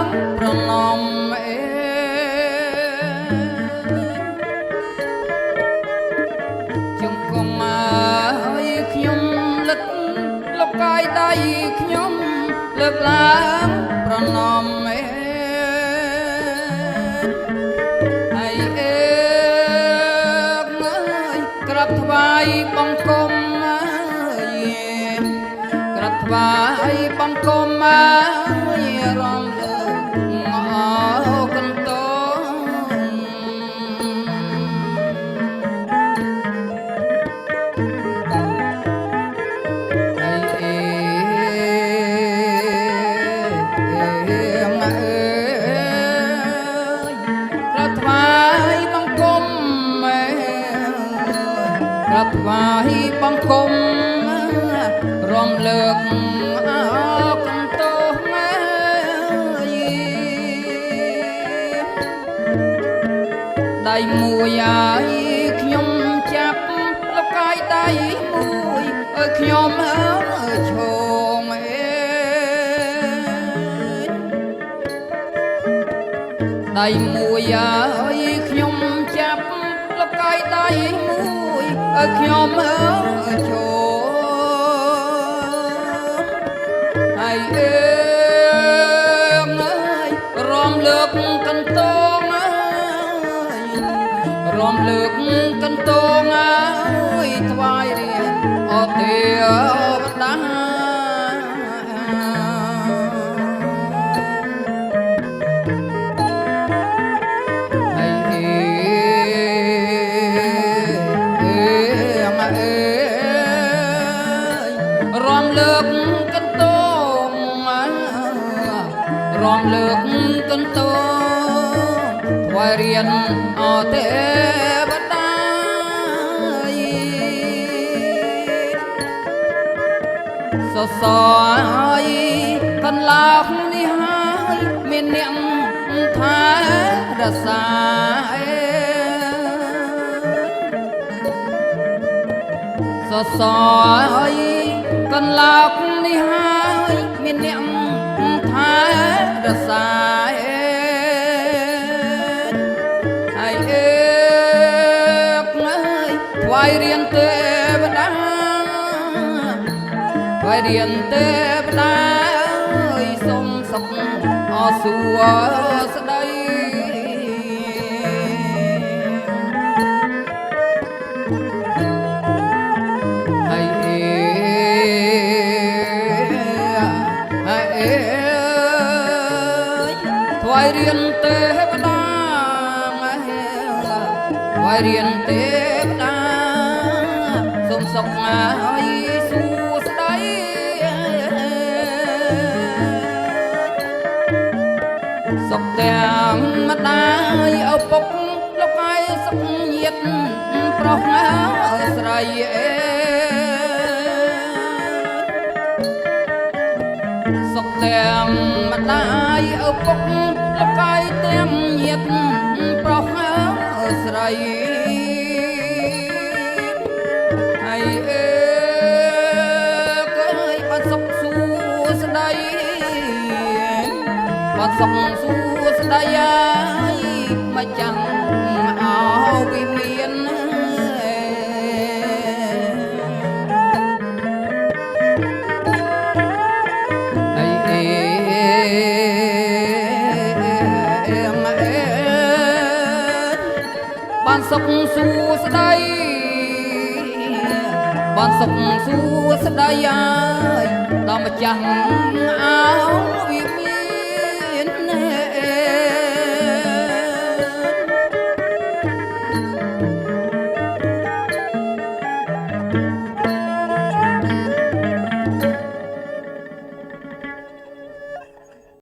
ងប្រណំជង្គង់ហើយខ្ញុំលឹកលោកកាយដៃខ្ញុំលើកឡើងប្រណំហើយក្រាបថ្វាយបង្គំក្រាបថ្វាយបង្គំរំលើកកន្តថ្វាយបង្គំរំលើកកន្តោដៃមួយហើយខ្ញុំចាប់លោកកាយដៃមួយអើខ្ញុំឈងដៃមួយហើយខ្ញុំចាប់លោកកាយដៃមួយខ្ញុំចូលហើយរំលើកកន្តងរំលើកកន្តងថ្វាយរៀនអទេវតារំលើកកន្តងរំលើកកន្តងថ្វាយរៀនអទេវតាសសរឲ្យកន្លងនេះហើយមានអ្នកថារសាសសរហើយកន្លងនេះហើយមានអ្នកថារសាហើយថ្វាយរៀនទេវតាថ្វាយរៀនទេវតាសូមសុខអសួស្ដីថ្វាយរៀនទេវតាថ្វាយរៀនទេវតាសូមសុខហើយសួស្ដីសុខទាំងម្ដាយឪពុកលោកហើយសុខញាតិប្រុសស្រីសុខទាំងម្ដាយឪពុកលោកកាយទាំងញាតិប្រុសស្រីហើយបានសុខសួស្ដីបានសុខសួស្ដីហើយមកចាំអោវិមានបានសុខសួស្ដីបានសុខសួស្ដីហើយដល់ម្ចាស់អោវិ